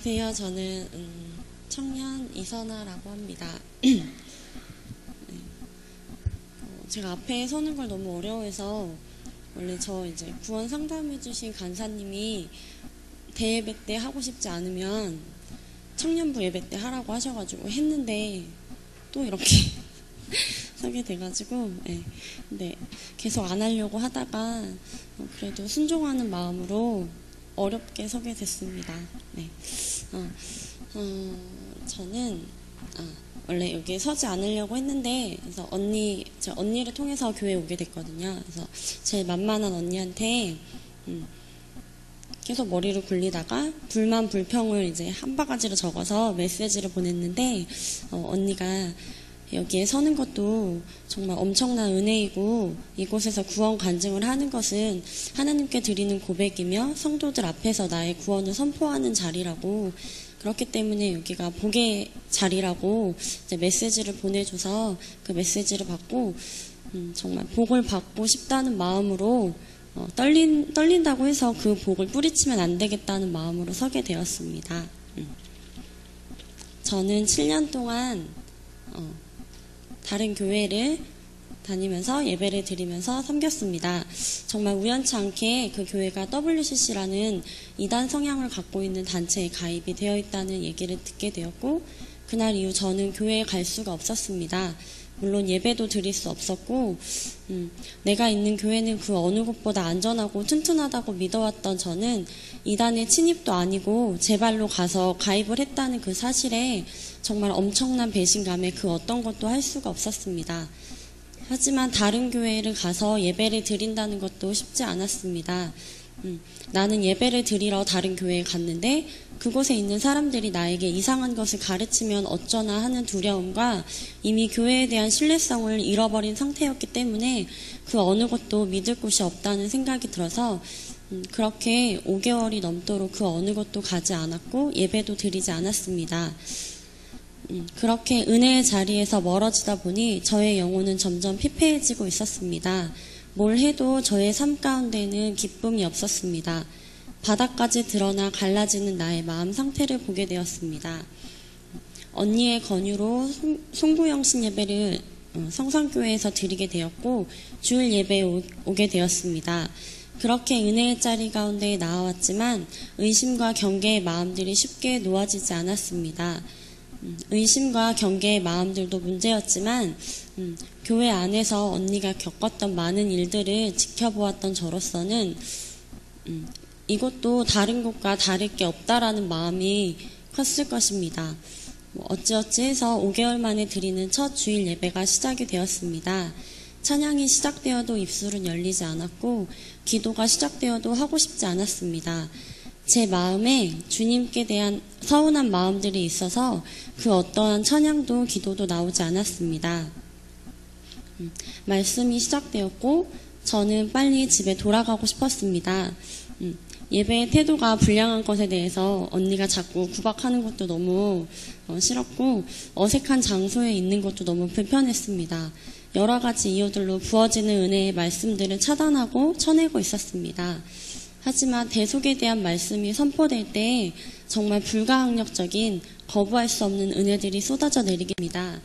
안녕하세요. 저는 청년 이선아라고 합니다. 제가 앞에 서는 걸 너무 어려워해서 원래 저 이제 구원 상담해주신 간사님이 대예배 때 하고 싶지 않으면 청년부 예배 때 하라고 하셔가지고 했는데 또 이렇게 서게 돼가지고 근데 계속 안 하려고 하다가 그래도 순종하는 마음으로 어렵게 서게 됐습니다. 저는 원래 여기 서지 않으려고 했는데 그래서 저 언니를 통해서 교회 오게 됐거든요. 그래서 제일 만만한 언니한테 계속 머리를 굴리다가 불만 불평을 이제 한 바가지로 적어서 메시지를 보냈는데 언니가 여기에 서는 것도 정말 엄청난 은혜이고 이곳에서 구원 간증을 하는 것은 하나님께 드리는 고백이며 성도들 앞에서 나의 구원을 선포하는 자리라고, 그렇기 때문에 여기가 복의 자리라고 이제 메시지를 보내줘서 그 메시지를 받고 정말 복을 받고 싶다는 마음으로 떨린다고 해서 그 복을 뿌리치면 안 되겠다는 마음으로 서게 되었습니다. 저는 7년 동안 다른 교회를 다니면서 예배를 드리면서 섬겼습니다. 정말 우연치 않게 그 교회가 WCC라는 이단 성향을 갖고 있는 단체에 가입이 되어 있다는 얘기를 듣게 되었고, 그날 이후 저는 교회에 갈 수가 없었습니다. 물론 예배도 드릴 수 없었고 내가 있는 교회는 그 어느 곳보다 안전하고 튼튼하다고 믿어왔던 저는 이단의 침입도 아니고 제 발로 가서 가입을 했다는 그 사실에 정말 엄청난 배신감에 그 어떤 것도 할 수가 없었습니다. 하지만 다른 교회를 가서 예배를 드린다는 것도 쉽지 않았습니다. 나는 예배를 드리러 다른 교회에 갔는데 그곳에 있는 사람들이 나에게 이상한 것을 가르치면 어쩌나 하는 두려움과 이미 교회에 대한 신뢰성을 잃어버린 상태였기 때문에 그 어느 것도 믿을 곳이 없다는 생각이 들어서 그렇게 5개월이 넘도록 그 어느 것도 가지 않았고 예배도 드리지 않았습니다. 그렇게 은혜의 자리에서 멀어지다 보니 저의 영혼은 점점 피폐해지고 있었습니다. 뭘 해도 저의 삶 가운데는 기쁨이 없었습니다. 바닥까지 드러나 갈라지는 나의 마음 상태를 보게 되었습니다. 언니의 권유로 송구영신 예배를 성산교회에서 드리게 되었고 주일 예배에 오게 되었습니다. 그렇게 은혜의 자리 가운데 나아왔지만 의심과 경계의 마음들이 쉽게 놓아지지 않았습니다. 의심과 경계의 마음들도 문제였지만 교회 안에서 언니가 겪었던 많은 일들을 지켜보았던 저로서는 이것도 다른 곳과 다를 게 없다라는 마음이 컸을 것입니다. 어찌어찌 해서 5개월 만에 드리는 첫 주일 예배가 시작이 되었습니다. 찬양이 시작되어도 입술은 열리지 않았고 기도가 시작되어도 하고 싶지 않았습니다. 제 마음에 주님께 대한 서운한 마음들이 있어서 그 어떠한 찬양도 기도도 나오지 않았습니다. 말씀이 시작되었고 저는 빨리 집에 돌아가고 싶었습니다. 예배의 태도가 불량한 것에 대해서 언니가 자꾸 구박하는 것도 너무 싫었고 어색한 장소에 있는 것도 너무 불편했습니다. 여러 가지 이유들로 부어지는 은혜의 말씀들을 차단하고 쳐내고 있었습니다. 하지만 대속에 대한 말씀이 선포될 때 정말 불가항력적인 거부할 수 없는 은혜들이 쏟아져 내리게 됩니다.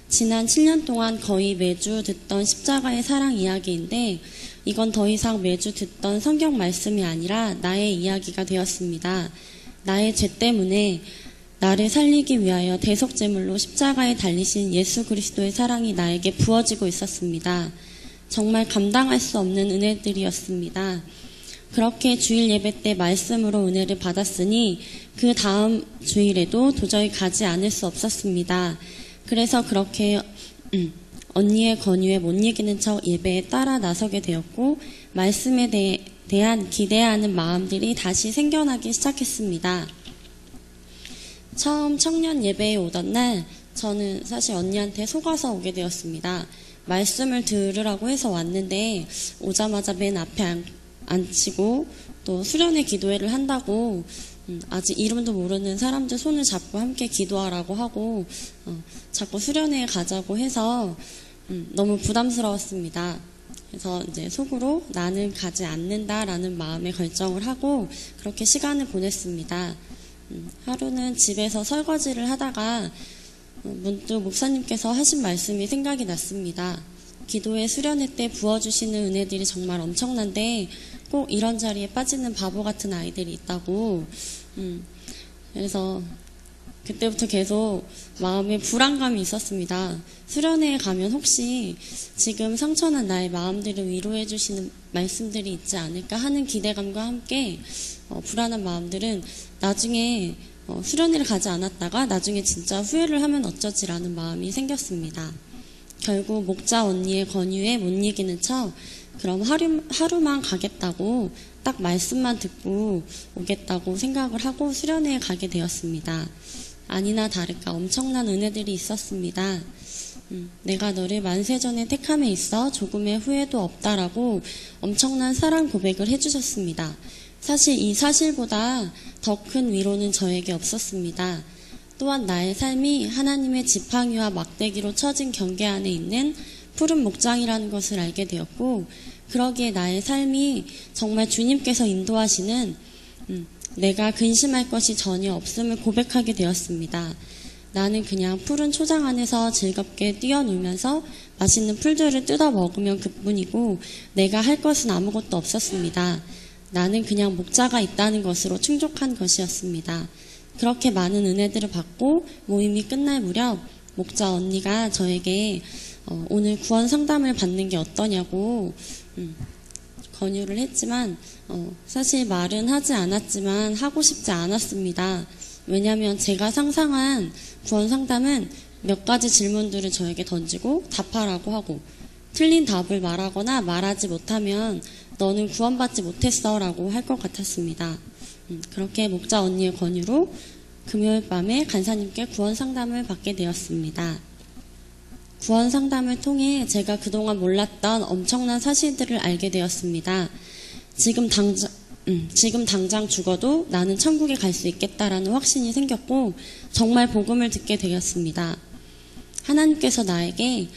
지난 7년 동안 거의 매주 듣던 십자가의 사랑 이야기인데 이건 더 이상 매주 듣던 성경 말씀이 아니라 나의 이야기가 되었습니다. 나의 죄 때문에 나를 살리기 위하여 대속제물로 십자가에 달리신 예수 그리스도의 사랑이 나에게 부어지고 있었습니다. 정말 감당할 수 없는 은혜들이었습니다. 그렇게 주일 예배 때 말씀으로 은혜를 받았으니 그 다음 주일에도 도저히 가지 않을 수 없었습니다. 그래서 그렇게 언니의 권유에 못 이기는 척 예배에 따라 나서게 되었고 말씀에 대한 기대하는 마음들이 다시 생겨나기 시작했습니다. 처음 청년 예배에 오던 날 저는 사실 언니한테 속아서 오게 되었습니다. 말씀을 들으라고 해서 왔는데 오자마자 맨 앞에 앉히고 또 수련회 기도회를 한다고 아직 이름도 모르는 사람들 손을 잡고 함께 기도하라고 하고 자꾸 수련회에 가자고 해서 너무 부담스러웠습니다. 그래서 이제 속으로 나는 가지 않는다라는 마음의 결정을 하고 그렇게 시간을 보냈습니다. 하루는 집에서 설거지를 하다가 문득 목사님께서 하신 말씀이 생각이 났습니다. 기도의 수련회 때 부어주시는 은혜들이 정말 엄청난데 꼭 이런 자리에 빠지는 바보 같은 아이들이 있다고. 그래서 그때부터 계속 마음에 불안감이 있었습니다. 수련회에 가면 혹시 지금 상처난 나의 마음들을 위로해 주시는 말씀들이 있지 않을까 하는 기대감과 함께 불안한 마음들은 나중에 수련회를 가지 않았다가 나중에 진짜 후회를 하면 어쩌지라는 마음이 생겼습니다. 결국 목자 언니의 권유에 못 이기는 척 그럼 하루만 가겠다고 딱 말씀만 듣고 오겠다고 생각을 하고 수련회에 가게 되었습니다. 아니나 다를까 엄청난 은혜들이 있었습니다. 내가 너를 만세전에 택함에 있어 조금의 후회도 없다라고 엄청난 사랑 고백을 해주셨습니다. 사실 이 사실보다 더 큰 위로는 저에게 없었습니다. 또한 나의 삶이 하나님의 지팡이와 막대기로 쳐진 경계 안에 있는 푸른 목장이라는 것을 알게 되었고, 그러기에 나의 삶이 정말 주님께서 인도하시는 내가 근심할 것이 전혀 없음을 고백하게 되었습니다. 나는 그냥 푸른 초장 안에서 즐겁게 뛰어놀면서 맛있는 풀들을 뜯어 먹으면 그뿐이고 내가 할 것은 아무것도 없었습니다. 나는 그냥 목자가 있다는 것으로 충족한 것이었습니다. 그렇게 많은 은혜들을 받고 모임이 끝날 무렵 목자 언니가 저에게 오늘 구원 상담을 받는 게 어떠냐고 권유를 했지만 사실 말은 하지 않았지만 하고 싶지 않았습니다. 왜냐하면 제가 상상한 구원 상담은 몇 가지 질문들을 저에게 던지고 답하라고 하고 틀린 답을 말하거나 말하지 못하면 너는 구원받지 못했어 라고 할 것 같았습니다. 그렇게 목자 언니의 권유로 금요일 밤에 간사님께 구원 상담을 받게 되었습니다. 구원 상담을 통해 제가 그동안 몰랐던 엄청난 사실들을 알게 되었습니다. 지금 당장 죽어도 나는 천국에 갈 수 있겠다라는 확신이 생겼고 정말 복음을 듣게 되었습니다. 하나님께서 나에게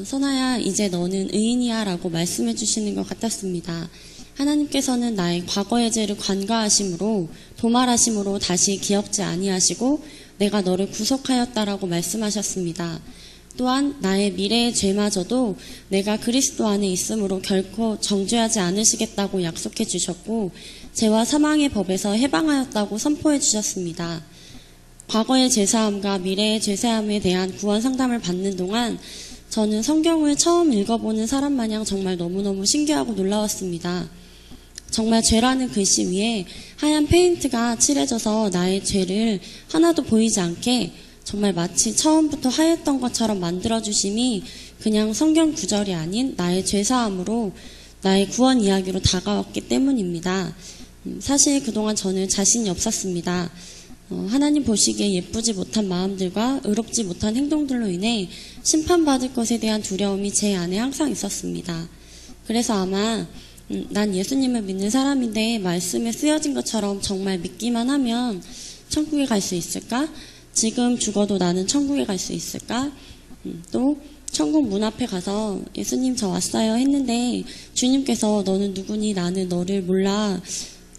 선아야 이제 너는 의인이야 라고 말씀해 주시는 것 같았습니다. 하나님께서는 나의 과거의 죄를 관과하심으로 도말하심으로 다시 기억지 아니하시고 내가 너를 구속하였다라고 말씀하셨습니다. 또한 나의 미래의 죄마저도 내가 그리스도 안에 있으므로 결코 정죄하지 않으시겠다고 약속해 주셨고 죄와 사망의 법에서 해방하였다고 선포해 주셨습니다. 과거의 죄사함과 미래의 죄사함에 대한 구원 상담을 받는 동안 저는 성경을 처음 읽어보는 사람 마냥 정말 너무너무 신기하고 놀라웠습니다. 정말 죄라는 글씨 위에 하얀 페인트가 칠해져서 나의 죄를 하나도 보이지 않게 정말 마치 처음부터 하였던 것처럼 만들어주심이 그냥 성경 구절이 아닌 나의 죄사함으로 나의 구원 이야기로 다가왔기 때문입니다. 사실 그동안 저는 자신이 없었습니다. 하나님 보시기에 예쁘지 못한 마음들과 의롭지 못한 행동들로 인해 심판받을 것에 대한 두려움이 제 안에 항상 있었습니다. 그래서 아마 난 예수님을 믿는 사람인데 말씀에 쓰여진 것처럼 정말 믿기만 하면 천국에 갈 수 있을까? 지금 죽어도 나는 천국에 갈 수 있을까? 또 천국 문 앞에 가서 예수님 저 왔어요 했는데 주님께서 너는 누구니 나는 너를 몰라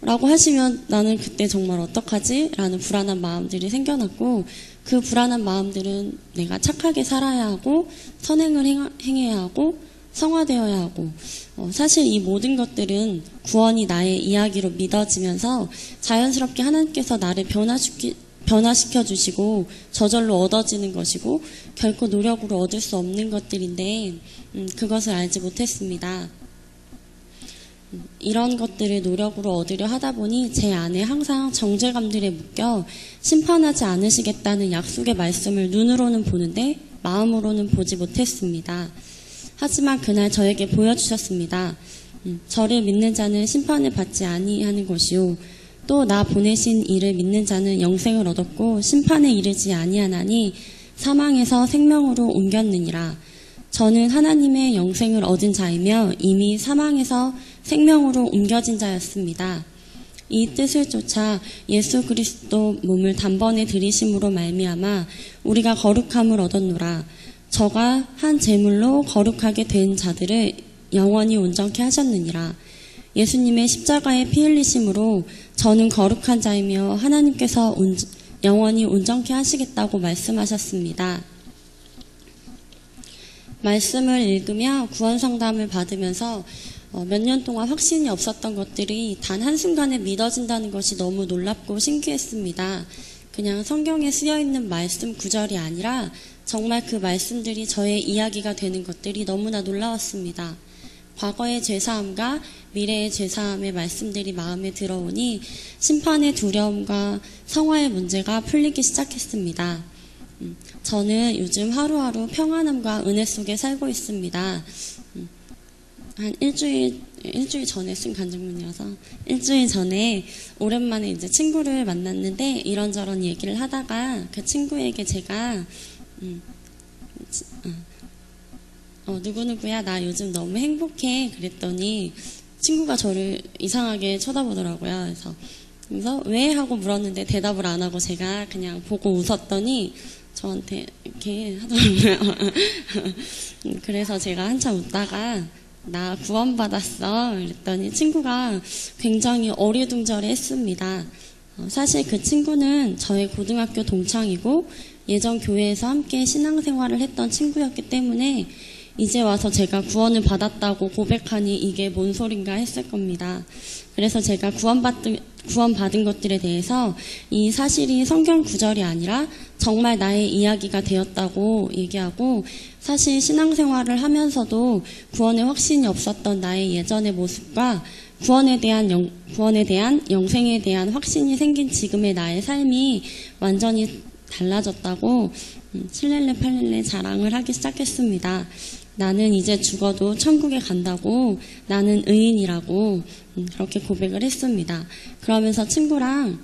라고 하시면 나는 그때 정말 어떡하지? 라는 불안한 마음들이 생겨났고 그 불안한 마음들은 내가 착하게 살아야 하고 선행을 행해야 하고 성화되어야 하고 사실 이 모든 것들은 구원이 나의 이야기로 믿어지면서 자연스럽게 하나님께서 나를 변화시켜 주시고 저절로 얻어지는 것이고 결코 노력으로 얻을 수 없는 것들인데 그것을 알지 못했습니다. 이런 것들을 노력으로 얻으려 하다 보니 제 안에 항상 정죄감들에 묶여 심판하지 않으시겠다는 약속의 말씀을 눈으로는 보는데 마음으로는 보지 못했습니다. 하지만 그날 저에게 보여주셨습니다. 저를 믿는 자는 심판을 받지 아니하는 것이요 또 나 보내신 이를 믿는 자는 영생을 얻었고 심판에 이르지 아니하나니 사망에서 생명으로 옮겼느니라. 저는 하나님의 영생을 얻은 자이며 이미 사망에서 생명으로 옮겨진 자였습니다. 이 뜻을 쫓아 예수 그리스도 몸을 단번에 들이심으로 말미암아 우리가 거룩함을 얻었노라. 저가 한 제물로 거룩하게 된 자들을 영원히 온전케 하셨느니라. 예수님의 십자가의 피 흘리심으로 저는 거룩한 자이며 하나님께서 영원히 온전케 하시겠다고 말씀하셨습니다. 말씀을 읽으며 구원 상담을 받으면서 몇 년 동안 확신이 없었던 것들이 단 한순간에 믿어진다는 것이 너무 놀랍고 신기했습니다. 그냥 성경에 쓰여있는 말씀 구절이 아니라 정말 그 말씀들이 저의 이야기가 되는 것들이 너무나 놀라웠습니다. 과거의 죄사함과 미래의 죄사함의 말씀들이 마음에 들어오니 심판의 두려움과 성화의 문제가 풀리기 시작했습니다. 저는 요즘 하루하루 평안함과 은혜 속에 살고 있습니다. 한 일주일 전에 쓴 간증문이어서 일주일 전에 오랜만에 이제 친구를 만났는데 이런저런 얘기를 하다가 그 친구에게 제가 누구누구야 나 요즘 너무 행복해 그랬더니 친구가 저를 이상하게 쳐다보더라고요. 그래서 왜? 하고 물었는데 대답을 안 하고 제가 그냥 보고 웃었더니 저한테 이렇게 하더라고요. 그래서 제가 한참 웃다가 나 구원받았어 그랬더니 친구가 굉장히 어리둥절해 했습니다. 사실 그 친구는 저의 고등학교 동창이고 예전 교회에서 함께 신앙생활을 했던 친구였기 때문에 이제 와서 제가 구원을 받았다고 고백하니 이게 뭔 소린가 했을 겁니다. 그래서 제가 구원받은 것들에 대해서 이 사실이 성경 구절이 아니라 정말 나의 이야기가 되었다고 얘기하고, 사실 신앙생활을 하면서도 구원에 확신이 없었던 나의 예전의 모습과 구원에 대한 영생에 대한 확신이 생긴 지금의 나의 삶이 완전히 달라졌다고 칠렐레 팔렐레 자랑을 하기 시작했습니다. 나는 이제 죽어도 천국에 간다고, 나는 의인이라고 그렇게 고백을 했습니다. 그러면서 친구랑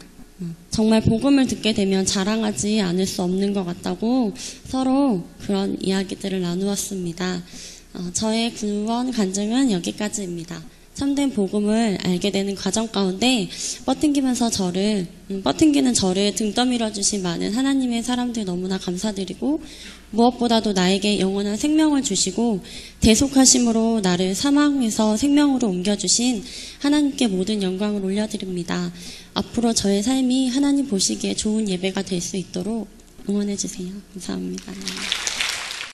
정말 복음을 듣게 되면 자랑하지 않을 수 없는 것 같다고 서로 그런 이야기들을 나누었습니다. 저의 구원 간증은 여기까지입니다. 참된 복음을 알게 되는 과정 가운데 뻗팅기는 저를 등 떠밀어 주신 많은 하나님의 사람들 너무나 감사드리고, 무엇보다도 나에게 영원한 생명을 주시고 대속하심으로 나를 사망에서 생명으로 옮겨주신 하나님께 모든 영광을 올려드립니다. 앞으로 저의 삶이 하나님 보시기에 좋은 예배가 될 수 있도록 응원해 주세요. 감사합니다.